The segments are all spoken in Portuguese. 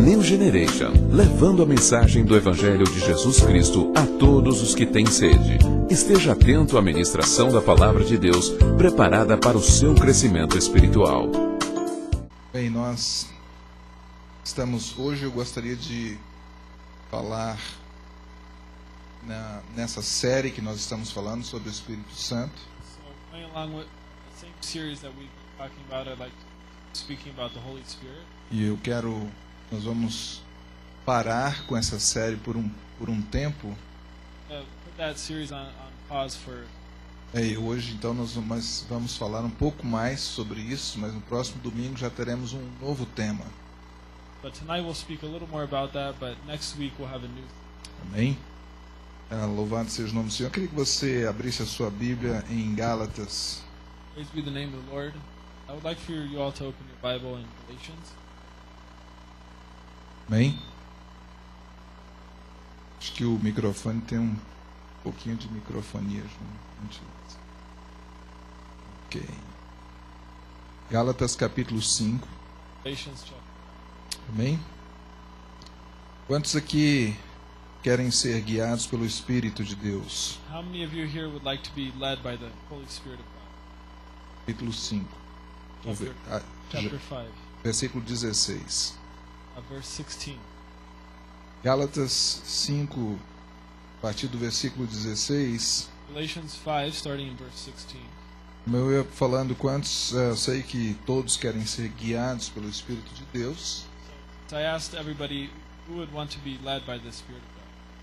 New Generation, levando a mensagem do Evangelho de Jesus Cristo a todos os que têm sede. Esteja atento à ministração da Palavra de Deus, preparada para o seu crescimento espiritual. Bem, nós estamos hoje, eu gostaria de falar nessa série que nós estamos falando sobre o Espírito Santo. So, going along with the same series that we've been talking about, I'd like to speaking about the Holy Spirit. E nós vamos parar com essa série por um tempo. Put that series on pause for. E hoje, então, nós vamos falar um pouco mais sobre isso, mas no próximo domingo já teremos um novo tema. But tonight we'll speak a little more about that, but next week we'll have a new. Amém? Louvado seja o nome do Senhor. Eu queria que você abrisse a sua Bíblia em Gálatas. Praise be the name of the Lord. I would like for you all to open your Bible in Galatians. Amém? Acho que o microfone tem um pouquinho de microfonia. Ok. Gálatas capítulo 5. Galatians chapter. Amém? Quantos aqui querem ser guiados pelo Espírito de Deus? How many of you here would like to be led by the Holy Spirit of God? Capítulo 5. Chapter 5, Versículo 16. verse 16. Gálatas 5, a partir do versículo 16. Galatians 5, starting in verse 16. Como eu ia falando, eu sei que todos querem ser guiados pelo Espírito de Deus. So I asked everybody who would want to be led by the Spirit of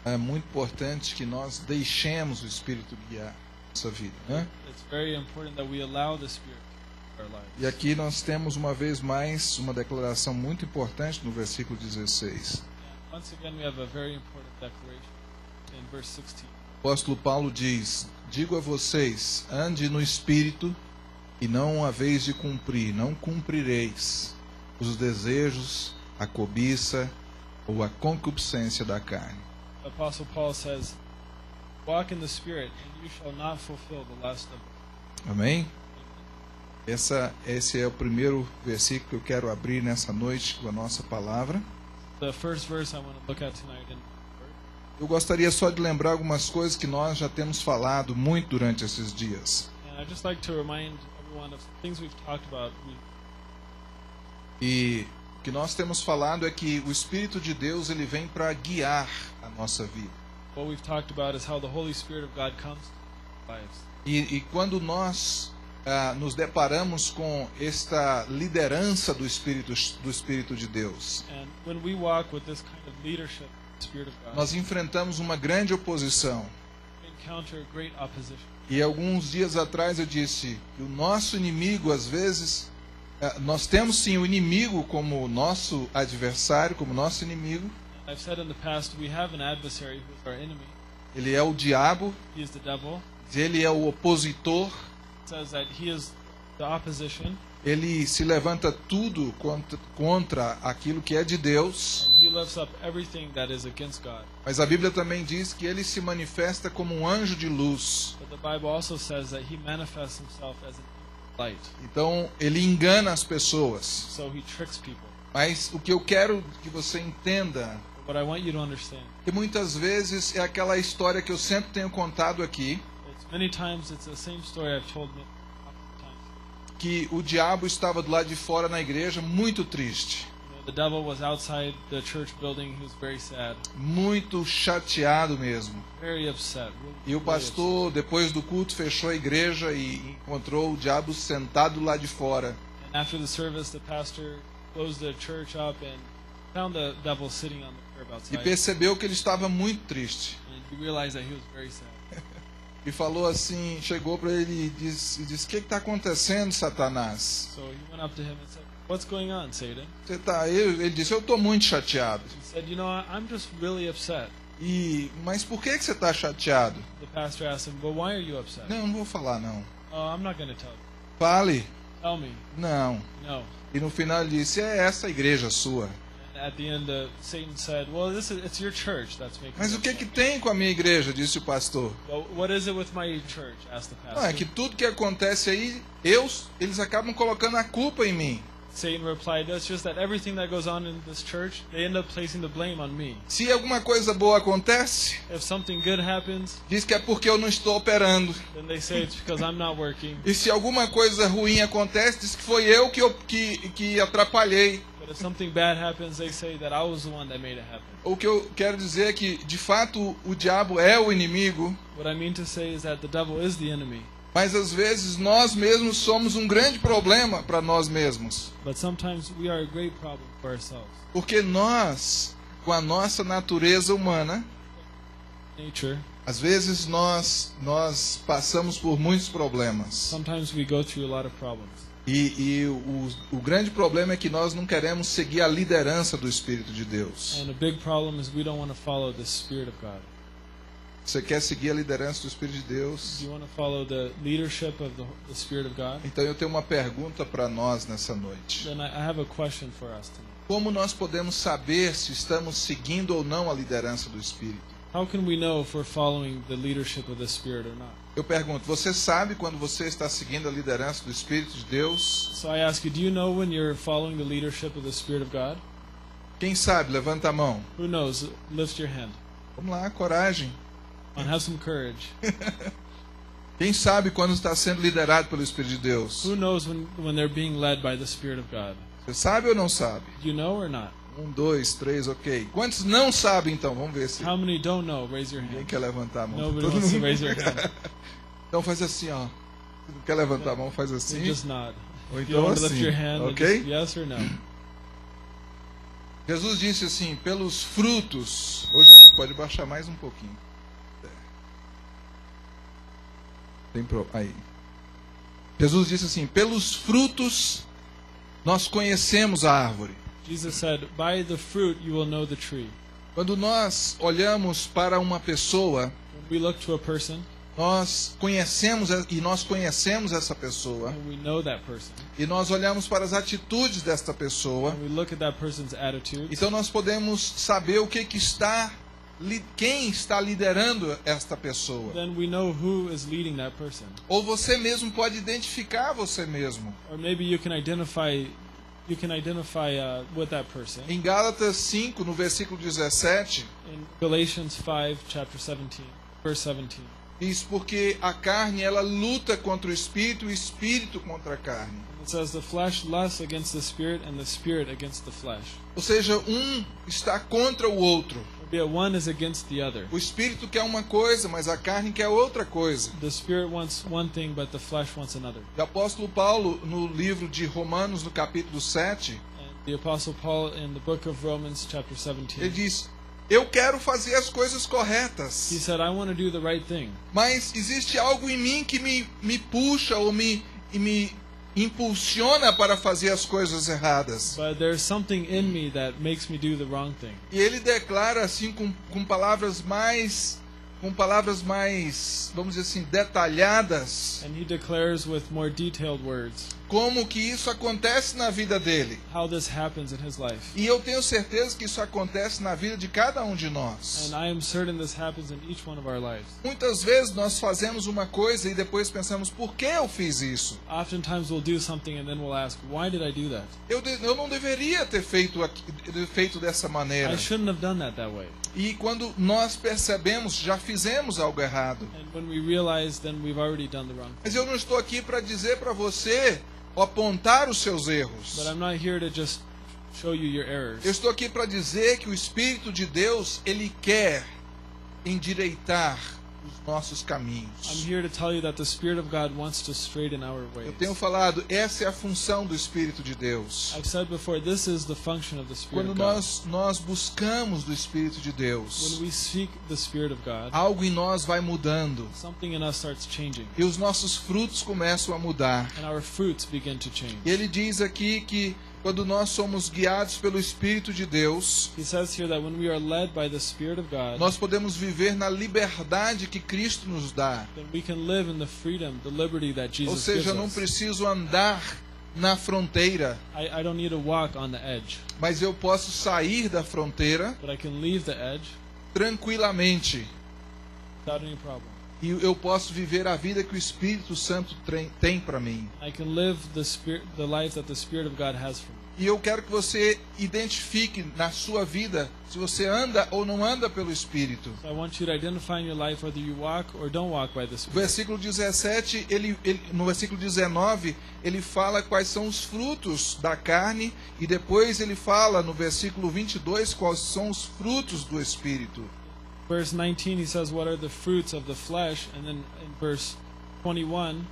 God. É muito importante que nós deixemos o Espírito guiar nossa vida, né? It's very important that we allow the Spirit to guide our lives. E aqui nós temos uma vez mais uma declaração muito importante no versículo 16. And once again, we have a very important declaration in verse 16. O apóstolo Paulo diz: digo a vocês, ande no Espírito, e não a vez de cumprir, não cumprireis os desejos, a cobiça ou a concupiscência da carne. The Apostle Paul says, walk in the Spirit, and you shall not fulfill the lust of. Amém? Esse é o primeiro versículo que eu quero abrir nessa noite com a nossa palavra. The first verse I want to look at tonight. Eu gostaria só de lembrar algumas coisas que nós já temos falado muito durante esses dias. And I'd just like to remind everyone of things we've talked about. E o que nós temos falado é que o Espírito de Deus ele vem para guiar a nossa vida. What we've talked about is how the Holy Spirit of God comes to our lives. E quando nós nos deparamos com esta liderança do Espírito de Deus, And when we walk with this kind of leadership, the Spirit of God, nós enfrentamos uma grande oposição. we encounter great opposition. E alguns dias atrás eu disse que o nosso inimigo, às vezes, nós temos sim o inimigo como nosso adversário, como nosso inimigo. I've said in the past we have an adversary who is our enemy. Ele é o diabo, He is the devil. ele é o opositor, It says that he is the opposition, ele se levanta tudo contra aquilo que é de Deus. and he lifts up everything that is against God. Mas a Bíblia também diz que ele se manifesta como um anjo de luz. But the Bible also says that he manifests himself as an light. Então, ele engana as pessoas. So he tricks people. Mas o que eu quero que você entenda But I want you to understand. é que muitas vezes é aquela história que eu sempre tenho contado aqui, Many times it's the same story I've told many times. que o diabo estava do lado de fora na igreja muito triste, The devil was outside the church building. He was very sad, muito chateado mesmo. very upset. E o pastor, depois do culto, fechou a igreja e encontrou o diabo sentado lá de fora. And after the service, the pastor closed the church up and found the devil sitting on the curb E outside. percebeu que ele estava muito triste. And he realized that he was very sad. E falou assim, chegou para ele e disse: o que está acontecendo, Satanás? So he went up to him and said, "What's going on, Satan?" Ele disse: eu estou muito chateado. He said, "You know, I'm just really upset." Mas por que você está chateado? The pastor asked him, "Well, why are you upset?" Não vou falar não. "Oh, I'm not going to tell you." Fale. "Tell me." Não. "No." E no final ele disse: é essa a igreja sua. And at the end, Satan said, "Well, it's your church that's making." Mas me o que upset." tem com a minha igreja? Disse o pastor. "Well, what is it with my church?" asked the pastor. Não, é que tudo que acontece aí, eles acabam colocando a culpa em mim. Satan replied, "It's just that everything that goes on in this church, they end up placing the blame on me. Se alguma coisa boa acontece, If something good happens, diz que é porque eu não estou operando. then they say it's because I'm not working. E se alguma coisa ruim acontece, diz que foi eu que atrapalhei. But if something bad happens, they say that I was the one that made it happen." O que eu quero dizer é que, de fato, o diabo é o inimigo, What I mean to say is that the devil is the enemy. mas às vezes nós mesmos somos um grande problema para nós mesmos. But sometimes we are a great problem for ourselves. Porque nós, com a nossa natureza humana, Nature, às vezes nós passamos por muitos problemas. sometimes we go through a lot of problems. E o grande problema é que nós não queremos seguir a liderança do Espírito de Deus. And the big problem is we don't want to follow the Spirit of God. Você quer seguir a liderança do Espírito de Deus? Do you want to follow the leadership of the Spirit of God? Então eu tenho uma pergunta para nós nessa noite. Then I have a question for us tonight. Como nós podemos saber se estamos seguindo ou não a liderança do Espírito? How can we know if we're following the leadership of the Spirit or not? Eu pergunto, você sabe quando você está seguindo a liderança do Espírito de Deus? So I ask you, do you know when you're following the leadership of the Spirit of God? Quem sabe? Levanta a mão. Who knows? Lift your hand. Vamos lá, coragem. And have some courage. Quem sabe quando está sendo liderado pelo Espírito de Deus? Who knows when they're being led by the Spirit of God? Você sabe ou não sabe? Do you know or not? 1, 2, 3, ok. Quantos não sabem então? Vamos ver se How many don't know? Raise your ninguém hand. quer levantar a mão. Nobody Todo wants to mundo- raise your hand. Então faz assim, ó. Se não quer levantar a mão, faz Then assim. just nod. Ou If you então want to lift assim, your hand, then ok? just yes or no. Jesus disse assim, pelos frutos... Ô, João, pode baixar mais um pouquinho. Aí. Jesus disse assim, pelos frutos nós conhecemos a árvore. Jesus said, "By the fruit you will know the tree." Quando nós olhamos para uma pessoa, When we look to a person nós conhecemos essa pessoa, and we know that person, e nós olhamos para as atitudes desta pessoa, and we look at that person's attitude, então nós podemos saber quem está liderando esta pessoa. then we know who is leading that person. Ou você mesmo pode identificar você mesmo. Or maybe you can identify with that person. Em Gálatas 5, no versículo 17, In Galatians 5, chapter 17, verse 17. diz, porque a carne ela luta contra o espírito e o espírito contra a carne. It says the flesh lusts against the spirit and the spirit against the flesh. Ou seja, um está contra o outro. Albeit one is against the other. O espírito quer uma coisa, mas a carne quer outra coisa. The spirit wants one thing, but the flesh wants another. O apóstolo Paulo, no livro de Romanos, no capítulo 7, And the Apostle Paul in the book of Romans, chapter ele 17, diz, eu quero fazer as coisas he corretas, said, "I want to do the right thing, mas existe algo em mim que me puxa ou me impulsiona para fazer as coisas erradas. but there's something in me that makes me do the wrong thing." E ele declara assim com palavras mais, vamos dizer assim, detalhadas, And he declares with more detailed words como que isso acontece na vida dele. how this happens in his life. E eu tenho certeza que isso acontece na vida de cada um de nós. And I am certain this happens in each one of our lives. Muitas vezes nós fazemos uma coisa e depois pensamos, por que eu fiz isso? Oftentimes we'll do something and then we'll ask, why did I do that? Eu não deveria ter feito dessa maneira. I shouldn't have done that way. E quando nós percebemos, já fizemos algo errado. And when we realize, then we've already done the wrong thing. Mas eu não estou aqui para dizer para você, ou apontar os seus erros. But I'm not here to just show you your errors. Eu estou aqui para dizer que o Espírito de Deus, ele quer endireitar os nossos I'm caminhos. here to tell you that the Spirit of God wants to straighten our ways. Eu tenho falado, essa é a função do Espírito de Deus. I've said before, this is the function of the Spirit Quando of God. nós buscamos do Espírito de When Deus, we seek the Spirit of God, algo em nós vai mudando. something in us starts changing. E os nossos frutos começam a mudar. And our fruits begin to change. E ele diz aqui que quando nós somos guiados pelo Espírito de Deus, He says here that when we are led by the Spirit of God, nós podemos viver na liberdade que Cristo nos dá. then we can live in the freedom, the liberty that Ou Jesus seja, gives eu não us. preciso andar na fronteira, I don't need to walk on the edge, mas eu posso sair da fronteira but I can leave the edge tranquilamente without any problem. E eu posso viver a vida que o Espírito Santo tem para mim. I can live the life that the Spirit of God has for me. E eu quero que você identifique na sua vida se você anda ou não anda pelo Espírito. So I want you to identify in your life whether you walk or don't walk by the No Spirit. versículo 17, no versículo 19, ele fala quais são os frutos da carne, e depois ele fala no versículo 22 quais são os frutos do Espírito. Verse 19, he says, what are the fruits of the flesh? And then in verse 21,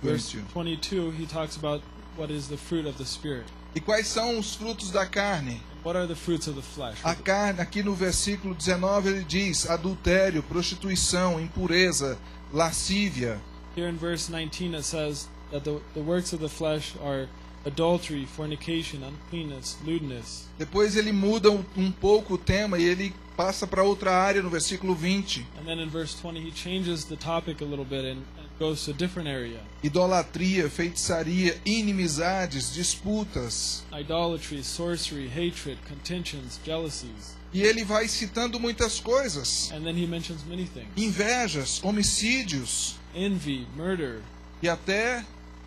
verse 22, he talks about what is the fruit of the Spirit. E quais são os frutos da carne? What are the fruits of the flesh? A carne, aqui no versículo 19, ele diz adultério, prostituição, impureza, lascívia. Here in verse 19 it says that the works of the flesh are adultery, fornication, uncleanness, lewdness. Depois ele muda um pouco o tema e ele passa para outra área no versículo 20. And then in verse 20 he changes the topic a little bit and goes to a different area. Idolatria, feitiçaria, inimizades, disputas. Idolatry, sorcery, hatred, contentions, jealousies. E ele vai citando muitas coisas. And then he mentions many things. Invejas, homicídios Envy, murder, e até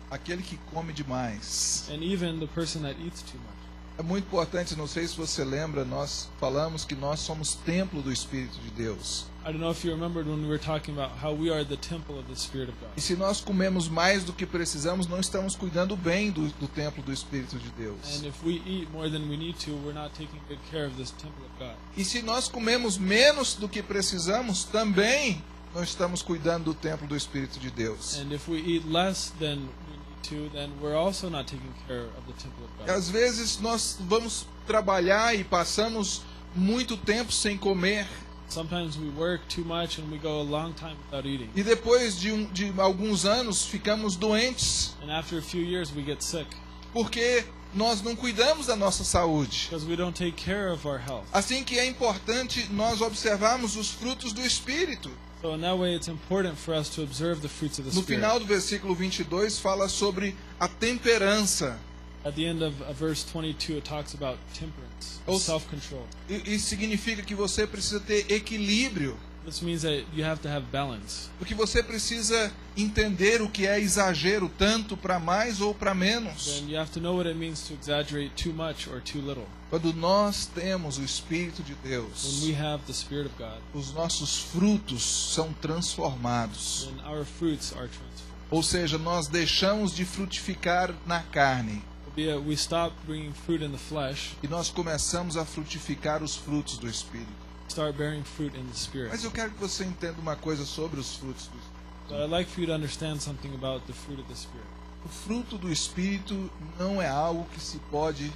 aquele que come demais. and even the person that eats too much. É muito importante, não sei se você lembra, nós falamos que nós somos templo do Espírito de Deus. I don't know if you remembered when we were talking about how we are the temple of the Spirit of E God. se nós comemos mais do que precisamos, não estamos cuidando bem do templo do Espírito de Deus. And if we eat more than we need to, we're not taking good care of this temple of God. E se nós comemos menos do que precisamos, também não estamos cuidando do templo do Espírito de Deus. And if we eat less than we need to, then we're also not taking care of the temple of E God. às vezes nós vamos trabalhar e passamos muito tempo sem comer. Sometimes we work too much and we go a long time without eating. E depois de alguns anos ficamos doentes, And after a few years we get sick porque nós não cuidamos da nossa saúde. because we don't take care of our health. Assim que é importante nós observarmos os frutos do Espírito. So in that way it's important for us to observe the fruits of the No Spirit. final do versículo 22 fala sobre a temperança. At the end of verse 22 it talks about temperance, Oh. self-control. Isso significa que você precisa ter equilíbrio. This means that you have to have balance. Porque você precisa entender o que é exagero, tanto para mais ou para menos. Then you have to know what it means to exaggerate too much or too little. Quando nós temos o Espírito de When Deus, we have the Spirit of God, os nossos frutos são transformados. then our fruits are transformed. Ou seja, nós deixamos de frutificar na carne We stop bringing fruit in the flesh, e nós começamos a frutificar os frutos do Espírito. start bearing fruit in the Spirit. Mas eu quero que você entenda uma coisa sobre os frutos do Espírito. But I'd like for you to understand something about the fruit of the Spirit. O fruto do Espírito não é algo que se pode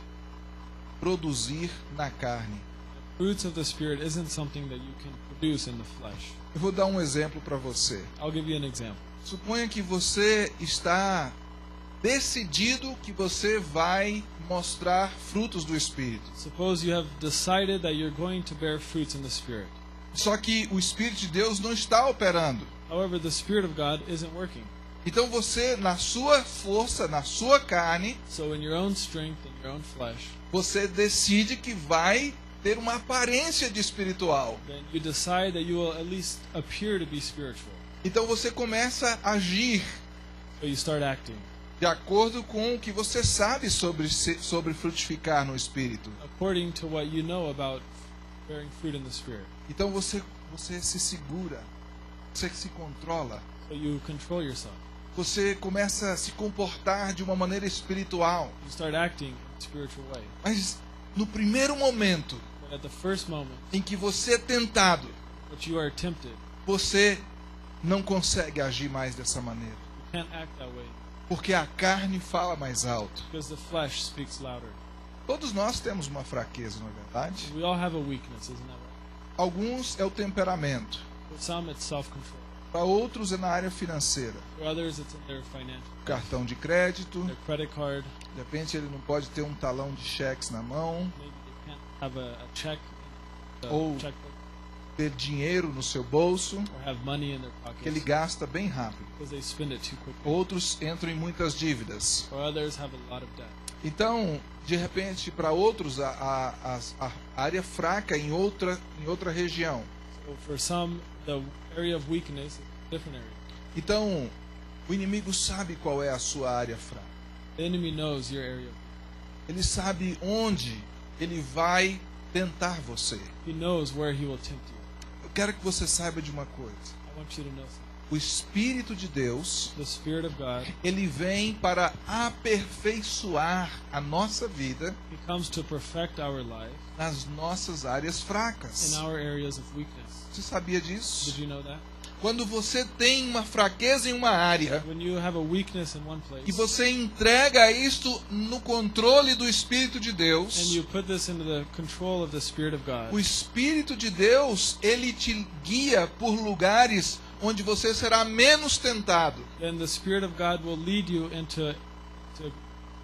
produzir na carne. Fruits of the Spirit isn't something that you can produce in the flesh. Eu vou dar um exemplo para você. I'll give you an example. Suponha que você está decidido que você vai mostrar frutos do Espírito. Suppose you have decided that you're going to bear fruits in the Spirit. Só que o Espírito de Deus não está operando. However, the Spirit of God isn't working. Então você, na sua força, na sua carne, So in your own strength, in your own flesh, você decide que vai ter uma aparência de espiritual. then you decide that you will at least appear to be spiritual. Então você começa a agir So you start acting de acordo com o que você sabe sobre frutificar no Espírito. according to what you know about bearing fruit in the Spirit. Então você se segura, você se controla, So you control yourself. você começa a se comportar de uma maneira espiritual. You start acting in a spiritual way. Mas no primeiro momento But at the first moment, em que você é tentado, which you are tempted, você não consegue agir mais dessa maneira. you can't act that way Porque a carne fala mais alto. because the flesh speaks louder. Todos nós temos uma fraqueza, não é verdade? We all have a weakness, isn't that right? Alguns é o temperamento. For some, it's self-control. Para outros é na área financeira. For others, it's in their financial, Cartão de crédito. their credit card. De repente ele não pode ter um talão de cheques na mão. Maybe they can't have a check in the Oh. checkbook Ter dinheiro no seu bolso. or have money in their Que ele pockets gasta bem rápido. because they spend it too quickly. Outros entram em muitas dívidas. Or others have a lot of debt. Então, de repente, para outros, a área fraca em outra região. So for some, the area of weakness is a different area. Então, o inimigo sabe qual é a sua área fraca. The enemy knows your area. Ele sabe onde ele vai tentar você. He knows where he will tempt you. Eu quero que você saiba de uma coisa. I want you to know something. O Espírito de Deus, The Spirit of God, ele vem para aperfeiçoar a nossa vida He comes to perfect our life nas nossas áreas fracas. in our areas of weakness. Você sabia disso? Did you know that? Quando você tem uma fraqueza em uma área When you have a weakness in one e place, você entrega isto no controle do Espírito de and Deus, you put this into the control of the Spirit of God, o Espírito de Deus, ele te guia por lugares onde você será menos tentado. then the Spirit of God will lead you into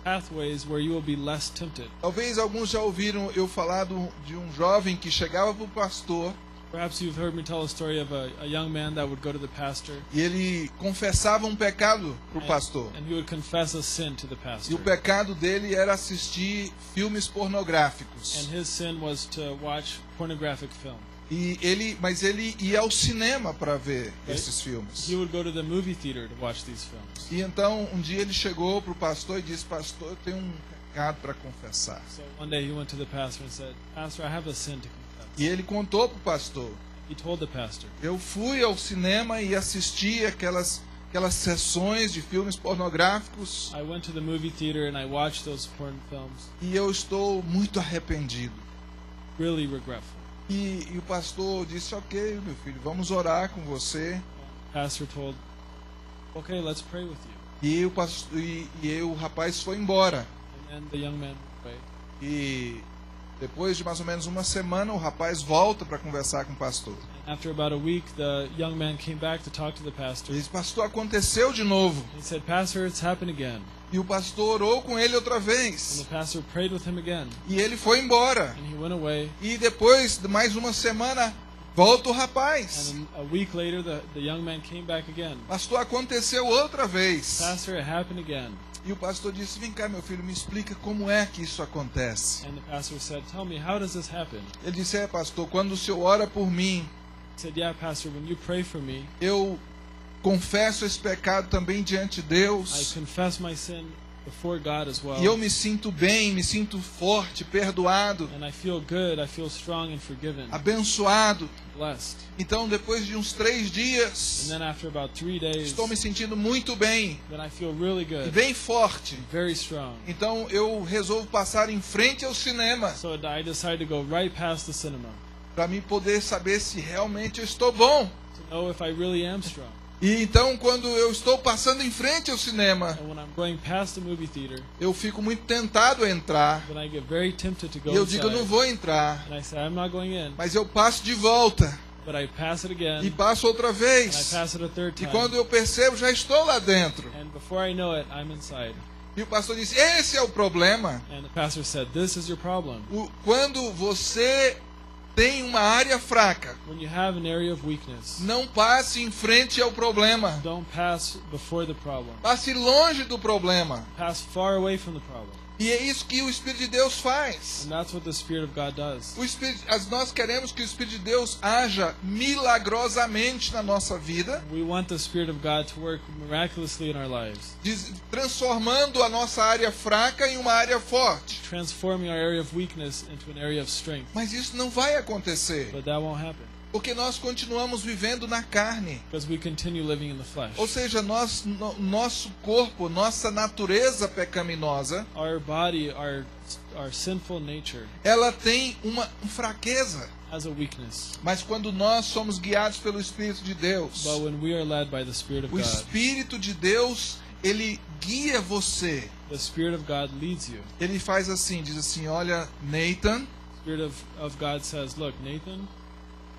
pathways where you will be less tempted. Talvez alguns já ouviram eu falar de um jovem que chegava para o pastor Perhaps you've heard me tell a story of a young man that would go to the pastor, e ele confessava um pecado para o pastor. and he would confess a sin to the E pastor. o pecado dele era assistir filmes pornográficos. And his sin was to watch pornographic film. Mas ele ia ao cinema para ver esses filmes. He would go to the movie theater to watch these films. E então um dia ele chegou para o pastor e disse: pastor, eu tenho um pecado para confessar. So one day he went to the pastor and said, Pastor, I have a sin to confess. E ele contou para o pastor: He told the pastor, eu fui ao cinema e assisti aquelas sessões de filmes pornográficos I went to the movie theater and I watched those porn films. e eu estou muito arrependido. Really regretful. E o pastor disse: ok, meu filho, vamos orar com você. The pastor told, okay, let's pray with you. E o rapaz foi embora. And then the young man went away. E depois de mais ou menos uma semana, o rapaz volta para conversar com o pastor. After about a week, the young man came back to talk to the pastor. Ele disse: pastor, aconteceu de novo. He said, Pastor, it's happened again. E o pastor orou com ele outra And vez. the pastor prayed with him again. E ele foi embora. And he went away. E depois de mais uma semana, volta o rapaz. And a week later, the young man came back again. Pastor, aconteceu outra vez. Pastor, it happened again. E o pastor disse: vem cá, meu filho, me explica como é que isso acontece. And the pastor said, tell me, how does this happen? Ele disse: pastor, quando o senhor ora por mim, He said, yeah, Pastor, when you pray for me, eu confesso esse pecado também diante de I Deus. confess my sin before God as well. E eu me sinto bem, me sinto forte, perdoado, And I feel good, I feel strong and forgiven, abençoado. blessed. Então, depois de uns 3 dias, And then after about 3 days, estou me sentindo muito bem then I feel really e good, bem forte. very strong. Então, eu resolvo passar em frente ao cinema So I decided to go right past the cinema para mim poder saber se realmente eu estou bom. to know if I really am strong. E então, quando eu estou passando em frente ao cinema, And when I'm going past the movie theater, eu fico muito tentado a entrar. then I get very tempted to go E eu digo: eu não inside. vou entrar. And I say, I'm not going in. Mas eu passo de volta But I pass it e again, passo outra and I vez. pass it a third E time. quando eu percebo, já estou lá dentro. And before I know it, I'm inside. E o pastor disse: esse é o problema. And the pastor said, this is your problem. Quando você tem uma área fraca, When you have an area of weakness, não passe em frente ao problema. don't pass before the problem. Passe longe do problema. Pass far away from the problem. E é isso que o Espírito de Deus faz. And that's what the Spirit of God does. Nós queremos que o Espírito de Deus haja milagrosamente na nossa vida, We want the Spirit of God to work miraculously in our lives, transformando a nossa área fraca em uma área forte. transforming our area of weakness into an area of strength. Mas isso não vai acontecer, But that won't happen porque nós continuamos vivendo na carne. because we continue living in the flesh. Ou seja, nosso corpo, nossa natureza pecaminosa, Our body, our sinful nature ela tem uma fraqueza. has a weakness. Mas quando nós somos guiados pelo Espírito de Deus, But when we are led by the Spirit of o God, Espírito de Deus, ele guia você. the Spirit of God leads you. Ele faz assim, diz assim: olha, Nathan, The Spirit of God says, look, Nathan,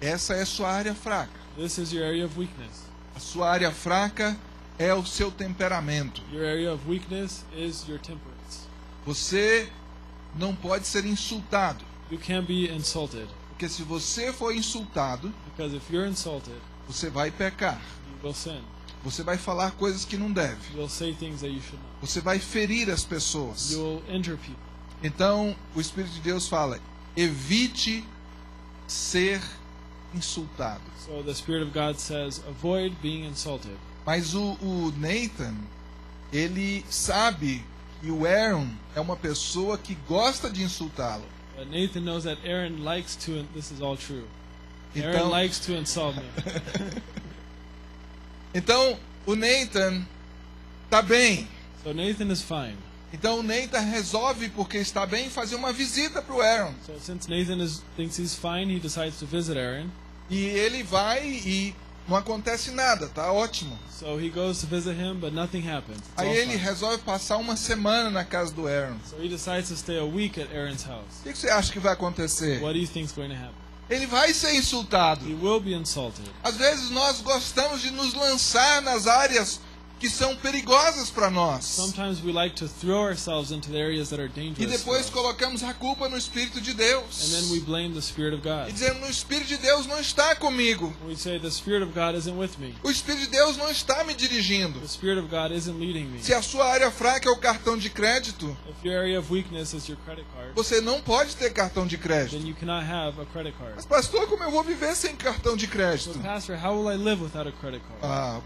essa é a sua área fraca. this is your area of weakness. A sua área fraca é o seu temperamento. Your area of weakness is your temperance. Você não pode ser insultado, You can't be insulted, porque se você for insultado, because if you're insulted, você vai pecar. you will sin. Você vai falar coisas que não deve. You will say things that you should not. Você vai ferir as pessoas. You will injure people. Então, o Espírito de Deus fala: evite ser insultado. So the Spirit of God says, avoid being insulted. Mas o Nathan, ele sabe que o Aaron é uma pessoa que gosta de insultá-lo. But Nathan knows that Aaron likes to, and this is all true. Aaron Então, likes to insult me. então o Nathan está bem. So Nathan is fine. Então o Nathan resolve, porque está bem, fazer uma visita para o Aaron. So since Nathan thinks he's fine, he decides to visit Aaron. E ele vai e não acontece nada, tá ótimo. So he goes to visit him, but nothing happens. It's Aí all ele fine. resolve passar uma semana na casa do Aaron. So he decides to stay a week at Aaron's house. O que você acha que vai acontecer? What do you think is going to happen? Ele vai ser insultado. He will be insulted. Às vezes nós gostamos de nos lançar nas áreas que são perigosas para nós. Sometimes we like to throw ourselves into the areas that are E dangerous for depois us. colocamos a culpa no Espírito de And then we Deus. blame the Spirit of E God. dizemos, o Espírito de Deus não está comigo. We say the Spirit of God isn't with me. O Espírito de Deus não está me dirigindo. The Spirit of God isn't leading me. Se a sua área fraca é o cartão de crédito, If your area of weakness is your credit card, você não pode ter cartão de crédito. then you cannot have a credit card. Mas pastor, como eu vou viver sem cartão de So crédito? pastor, how will I live without a credit card?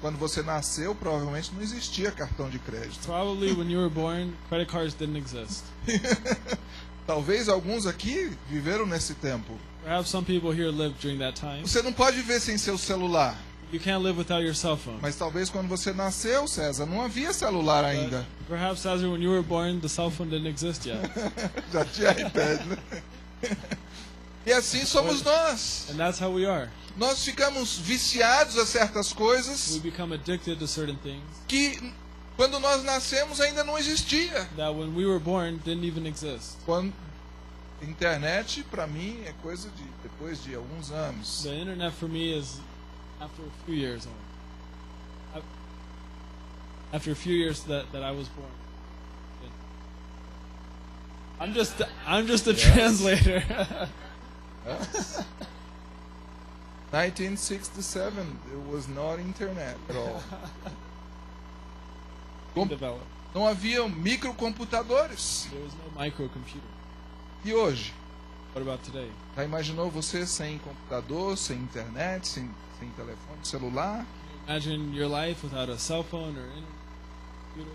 Quando você nasceu, provavelmente não existia cartão de crédito. Probably when you were born, credit cards didn't exist. Talvez alguns aqui viveram nesse tempo. Perhaps some people here lived during that time. Você não pode viver sem seu celular. You can't live without your cell phone. Mas talvez quando você nasceu, César, não havia celular But ainda. perhaps, Cesar, when you were born, the cell phone didn't exist yet. Já tinha iPad, né? E assim somos nós. And that's how we are. Nós ficamos viciados a certas We coisas become addicted to certain things que quando nós nascemos ainda não existia. that when we were born didn't even exist. Quando internet para mim é coisa de depois de alguns anos. The internet for me is after a few years only. After a few years that I was born. I'm just a translator. 1967 there was not internet at all. Developed. Não havia microcomputadores. There was no microcomputer. E hoje? What about today? Já imaginou você sem computador, sem internet, sem telefone celular? Imagine your life without a cell phone or internet computer.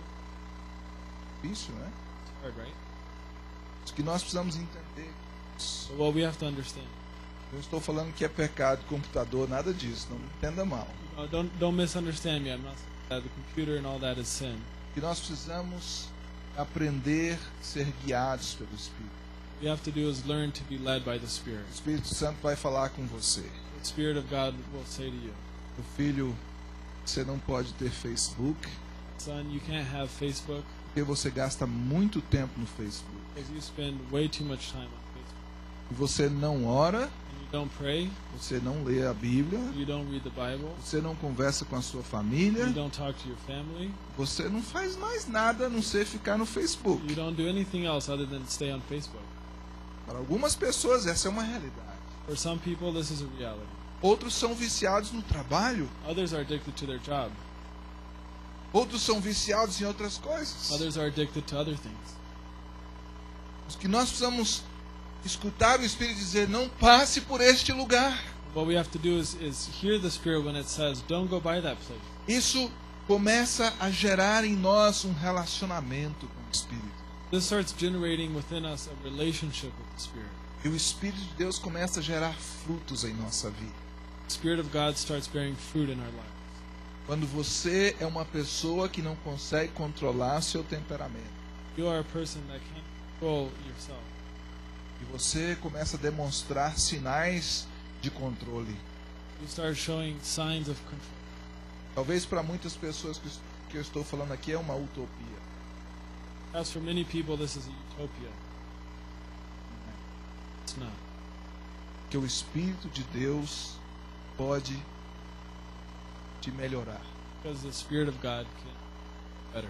Difícil, né? It's hard, right? Isso que nós precisamos entender. So what we have to understand. Eu estou falando que é pecado computador, nada disso, não me entenda mal. Don't misunderstand me. I'm not saying that the computer and all that is sin. Que nós precisamos aprender a ser guiados pelo Espírito. What you have to do is learn to be led by the Spirit. O Espírito Santo vai falar com você. The Spirit of God will say to you, Meu filho, você não pode ter Facebook, son, you can't have Facebook porque você gasta muito tempo no Facebook. because you spend way too much time on Facebook. E você não ora, And you don't pray, você não lê a Bíblia, you don't read the Bible, você não conversa com a sua família, you don't talk to your family, você não faz mais nada a não ser ficar no Facebook. you don't do anything else other than stay on Facebook. Para algumas pessoas essa é uma realidade. For some people, this is a reality. Outros são viciados no trabalho, Others are addicted to their job. outros são viciados em outras coisas. Others are addicted to other things. Os que nós precisamos escutar o Espírito dizer, não passe por este lugar. What we have to do is hear the Spirit when it says, don't go by that place. Isso começa a gerar em nós um relacionamento com o Espírito. This starts generating within us a relationship with the Spirit. E o Espírito de Deus começa a gerar frutos em nossa vida. The Spirit of God starts bearing fruit in our lives. Quando você é uma pessoa que não consegue controlar seu temperamento, You are a person that can't control yourself. e você começa a demonstrar sinais de controle. You start showing signs of control. Talvez para muitas pessoas que eu estou falando aqui é uma utopia. Perhaps for many people this is a utopia. It's not. Que o Espírito de Deus pode te melhorar. Because the Spirit of God can make you better.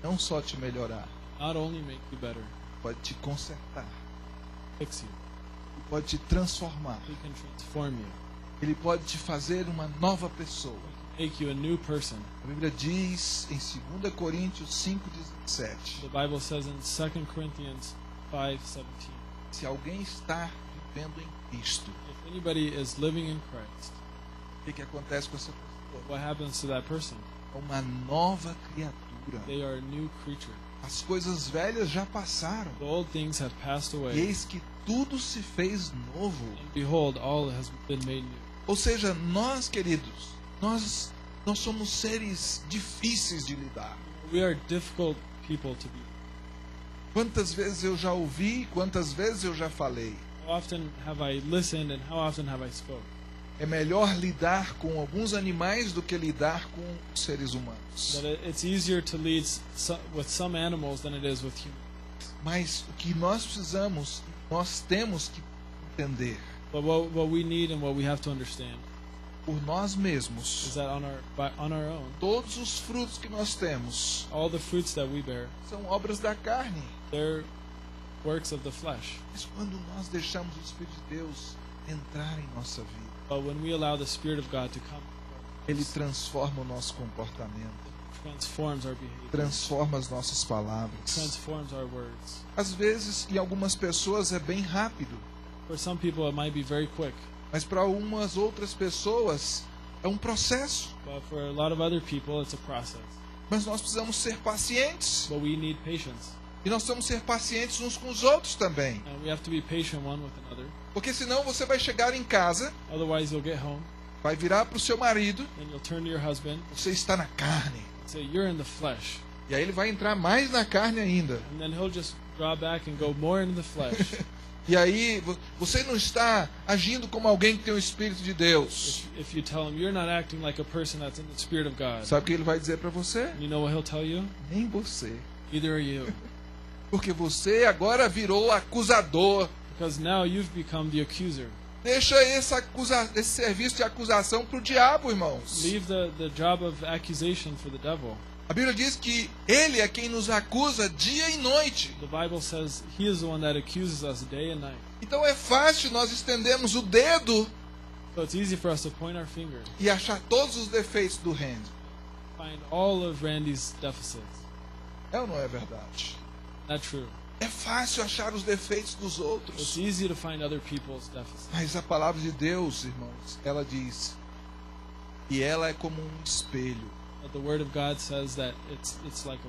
Não só te melhorar, Not only make you better, pode te consertar. fix you. Pode te transformar. He can transform you. Ele pode te fazer uma nova pessoa. Make you a new person. A Bíblia diz em 2 Coríntios 5,17: The Bible says in 2 Corinthians 5:17, se alguém está vivendo em Cristo, If anybody is living in Christ, o que acontece com essa pessoa? what happens to that person? É uma nova criatura. They are a new creature. As coisas velhas já passaram. The old things have passed E away, eis que tudo se fez novo. and behold, all has been made new. Ou seja, nós, queridos, nós somos seres difíceis de lidar. We are difficult people to be. Quantas vezes eu já ouvi, quantas vezes eu já falei. How often have I listened and how often have I spoke? É melhor lidar com alguns animais do que lidar com seres humanos. That it's easier to lead with some animals than it is with humans. Mas o que nós precisamos, nós temos que entender But what we need and what we have to understand por nós is mesmos. that on our own, Todos os frutos que nós temos all the fruits that we bear, são obras da carne. they're works of the flesh. Mas quando nós deixamos o Espírito de Deus entrar em nossa vida, But when we allow the Spirit of God to come, Ele transforma o nosso comportamento, it transforms our behavior, transforma as nossas palavras. transforms our words. Às vezes, em algumas pessoas é bem rápido, For some people, it might be very quick, mas para algumas outras pessoas é um processo. but for a lot of other people, it's a process. Mas nós precisamos ser pacientes. But we need patience, E nós precisamos ser pacientes uns com os outros também. and we have to be patient one with another. Porque senão você vai chegar em casa, Otherwise, you'll get home, vai virar para o seu marido, and you'll turn to your husband você está na carne. and say, "You're in the flesh," E aí ele vai entrar mais na carne ainda. and then he'll just draw back and go more into the flesh. E aí você não está agindo como alguém que tem o Espírito de Deus. If you tell him you're not acting like a person that's in the Spirit of God, Sabe o que ele vai dizer para você? you know what he'll tell you? Nem você. Either are you. Porque você agora virou acusador. Because now you've become the accuser. Deixa esse serviço de acusação para o diabo, irmãos. Leave the job of accusation for the devil. A Bíblia diz que ele é quem nos acusa dia e noite. The Bible says he is the one that accuses us day and night. Então é fácil nós estendermos o dedo So it's easy for us to point our finger, e achar todos os defeitos do Randy. find all of Randy's deficits. É ou não é verdade? Not true. É fácil achar os defeitos dos It's outros. easy to find other people's deficits. Mas a palavra de Deus, irmãos, ela diz que ela é como um espelho. But the Word of God says that it's like a.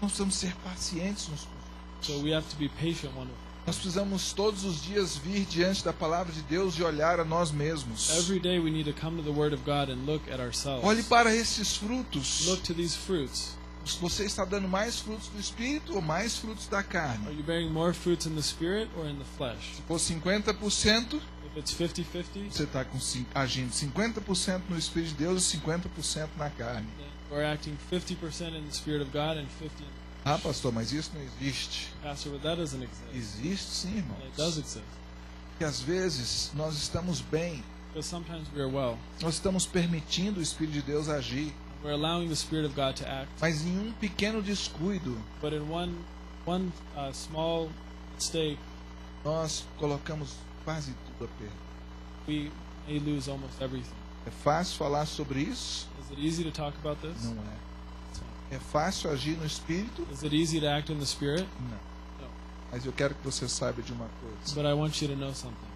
Nós precisamos ser pacientes uns com os So outros. we have to be patient one with Nós precisamos todos os dias vir diante da palavra de Deus e olhar a nós mesmos. Every day we need to come to the Word of God and look at ourselves. Olhe para esses frutos. Look to these fruits. Você está dando mais frutos do Espírito ou mais frutos da Are carne? you bearing more fruits in the Spirit or in the flesh? Se for 50%, If it's 50-50, você está agindo 50% no Espírito de Deus e 50% na carne. then we're acting 50% in the Spirit of God and 50% in the Ah, pastor, mas isso não existe. Pastor, but that doesn't exist. Existe sim, And it does irmãos. exist. Porque às vezes nós estamos bem, Because sometimes we are well. nós estamos permitindo o Espírito de Deus agir, We're allowing the Spirit of God to act. mas em um pequeno descuido, But in one small mistake, nós colocamos quase tudo a perder. we may lose almost everything. É fácil falar sobre isso? Is it easy to talk about this? Não é. É fácil agir no Espírito? Is it easy to act in the Spirit? Não. No. Mas eu quero que você saiba de uma coisa. But I want you to know something.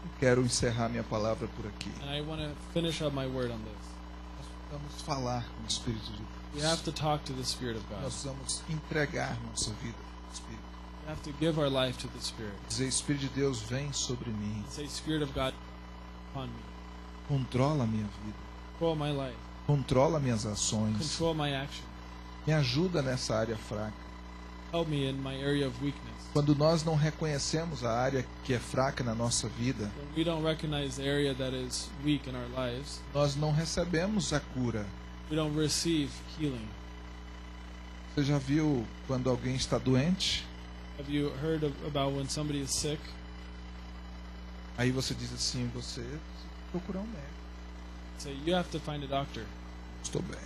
Eu quero encerrar minha palavra por aqui. And I want to finish up my word on this. Nós precisamos falar com o Espírito de We Deus. have to talk to the Spirit of Nós God. precisamos entregar nossa vida ao Espírito. We have to give our life to the Spirit. Dizer, Espírito de Deus, vem sobre mim. Say, Spirit of God, upon me. Controla a minha vida. Control my life. Controla minhas ações. Control my action. Me ajuda nessa área fraca. Help me in my area of weakness. Quando nós não reconhecemos a área que é fraca na nossa vida, When we don't recognize the area that is weak in our lives, nós não recebemos a cura. we don't receive healing. Você já viu quando alguém está doente? Have you heard about when somebody is sick? Aí você diz assim, você precisa procurar um médico. Say, you have to find a doctor. Estou bem.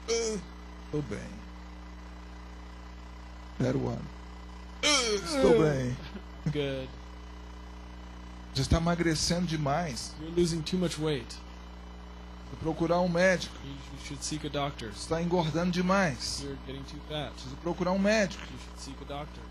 Estou bem. Zero ano. Estou bem. Good. Você está emagrecendo demais. You're losing too much weight. Precisa procurar um médico. You should seek a doctor. Você está engordando demais. You're getting too fat. Precisa procurar um médico. You should seek a doctor.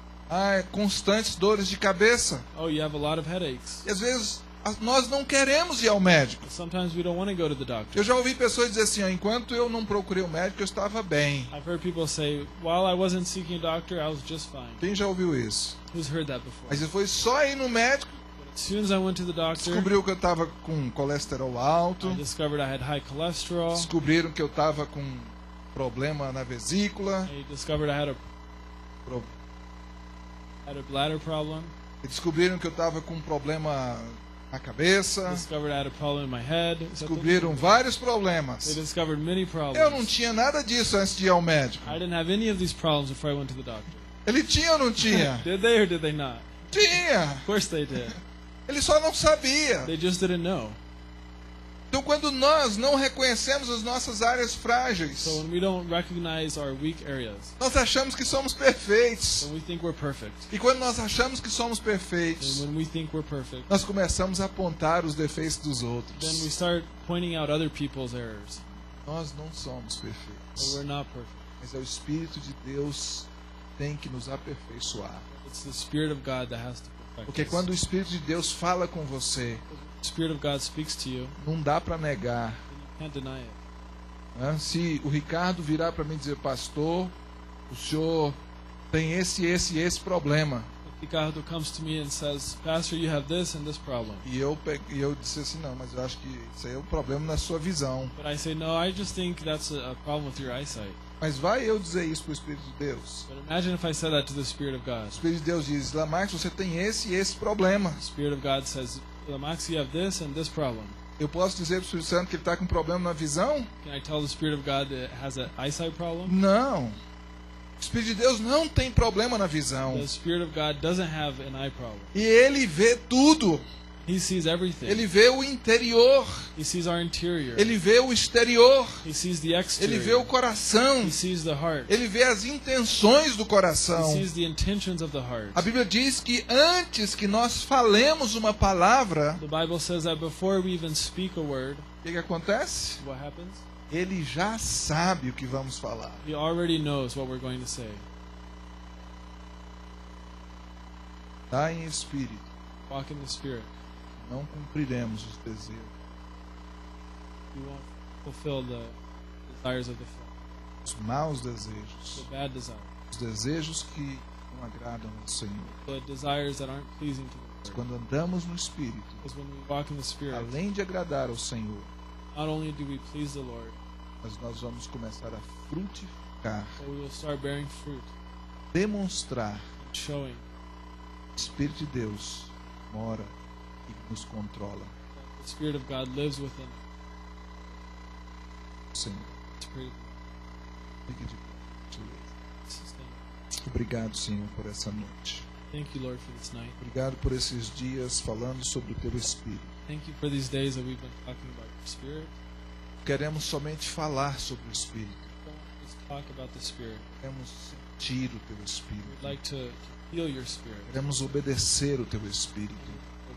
constantes dores de cabeça. Oh, you have a lot of headaches. E às vezes nós não queremos ir ao médico. Sometimes we don't want to go to the doctor. Eu já ouvi pessoas dizer assim, enquanto eu não procurei o médico, eu estava bem. I've heard people say, while I wasn't seeking a doctor, I was just fine. Quem já ouviu isso? Who's heard that before? Mas foi só ir no médico, As soon as I went to the doctor, descobriu que eu estava com colesterol alto, I discovered I had high cholesterol. descobriram que eu estava com problema na vesícula, I discovered I had pro- a bladder problem. descobriram que eu estava com problema na cabeça, Discovered I had a problem in my head. descobriram vários They problemas. discovered many problems. Eu não tinha nada disso antes de ir ao médico. I didn't have any of these problems before I went to the doctor. Ele tinha ou não tinha? Did they or did they not? Tinha. Of course they did. Ele só não sabia. They just didn't know. Então, quando nós não reconhecemos as nossas áreas So frágeis, when we don't recognize our weak areas, nós achamos que somos perfeitos. when we think we're perfect, E quando nós achamos que somos and perfeitos, when we think we're perfect, nós começamos a apontar os defeitos dos then we outros. start pointing out other people's errors. Nós não somos But perfeitos. we're not perfect. Mas é o Espírito de Deus que tem que nos aperfeiçoar. It's the Spirit of God that has to perfect Porque us. quando o Espírito de Deus fala com você, The Spirit of God speaks to you, não dá para negar. and you can't deny it. Né? Se o Ricardo virar para mim e dizer, pastor, o senhor tem esse problema. If Ricardo comes to me and says, Pastor, you have this and this problem. E eu disse assim, não, mas eu acho que isso aí é um problema na sua visão. But I say, no, I just think that's a problem with your eyesight. Mas vai eu dizer isso para o Espírito de Deus. But imagine if I said that to the Spirit of O God. Espírito de Deus diz, Lamarck, você tem esse problema. The Spirit of God says, Max, you have this and this problem. Eu posso dizer para o Espírito Santo que ele está com problema na visão? Can I tell the Spirit of God that it has an eyesight problem? Não. O Espírito de Deus não tem problema na visão. The Spirit of God doesn't have an eye problem. E ele vê tudo. He sees everything. Ele vê o interior. He sees our interior. Ele vê o exterior. He sees the exterior. Ele vê o coração. He sees the heart. Ele vê as intenções do He coração. sees the intentions of the heart. A Bíblia diz que antes que nós falemos uma palavra, The Bible says that before we even speak a word, o que acontece? what happens? Ele já sabe o que vamos falar. He already knows what we're going to say. Está em espírito. Walk in the Spirit. Não cumpriremos os desejos. We won't fulfill the desires of the flesh, Os maus desejos. the bad desires, Os desejos que não agradam ao Senhor. the desires that aren't pleasing to the Lord. Quando andamos no espírito, Because when we walk in the Spirit, além de agradar ao Senhor, not only do we please the Lord, mas nós vamos começar a frutificar, but we will start bearing fruit, demonstrar and showing que o Espírito de Deus mora e nos controla. that the Spirit of God lives within Senhor, the Spirit. fique de pé. Sustain. Obrigado, Senhor, por essa noite. Thank you, Lord, for this night. Obrigado por esses dias falando sobre o Teu Espírito. Thank you for these days that we've been talking about your Spirit. Queremos somente falar sobre o Espírito. Don't just talk about the Spirit. Queremos sentir o Teu Espírito. We'd like to feel your Spirit, Queremos obedecer o Teu Espírito.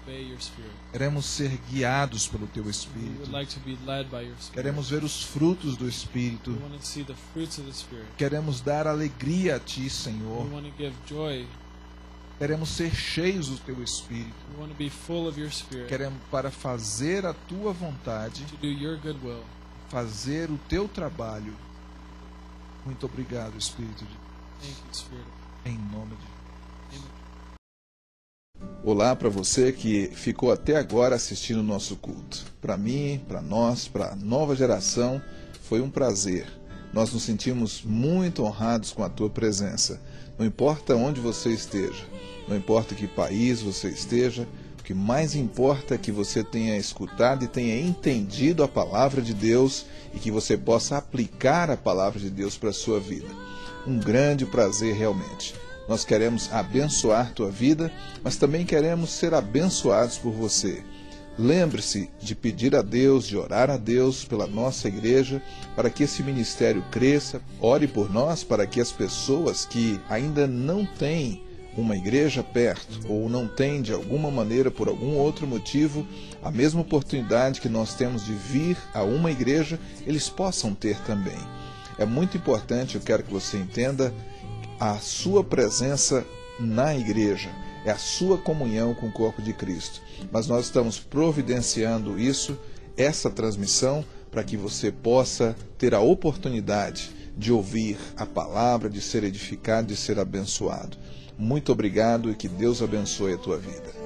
obey your Spirit. Queremos ser guiados pelo Teu We Espírito. would like to be led by your Spirit. Queremos ver os frutos do Espírito. We want to see the fruits of the Spirit. Queremos dar alegria a Ti, We Senhor. want to give joy. Queremos ser cheios do Teu Espírito. We want to be full of your Spirit, Queremos para fazer a Tua vontade, to do your good will. fazer o Teu trabalho. Muito obrigado, Espírito de Thank you, Spirit. Em nome de Amen. Olá para você que ficou até agora assistindo o nosso culto. Para mim, para nós, para a nova geração, foi um prazer. Nós nos sentimos muito honrados com a tua presença. Não importa onde você esteja, não importa que país você esteja, o que mais importa é que você tenha escutado e tenha entendido a palavra de Deus e que você possa aplicar a palavra de Deus para a sua vida. Um grande prazer realmente. Nós queremos abençoar tua vida, mas também queremos ser abençoados por você. Lembre-se de pedir a Deus, de orar a Deus pela nossa igreja, para que esse ministério cresça. Ore por nós para que as pessoas que ainda não têm uma igreja perto ou não têm de alguma maneira, por algum outro motivo, a mesma oportunidade que nós temos de vir a uma igreja, eles possam ter também. É muito importante, eu quero que você entenda, a sua presença na igreja, é a sua comunhão com o corpo de Cristo. Mas nós estamos providenciando isso, essa transmissão, para que você possa ter a oportunidade de ouvir a palavra, de ser edificado, de ser abençoado. Muito obrigado e que Deus abençoe a tua vida.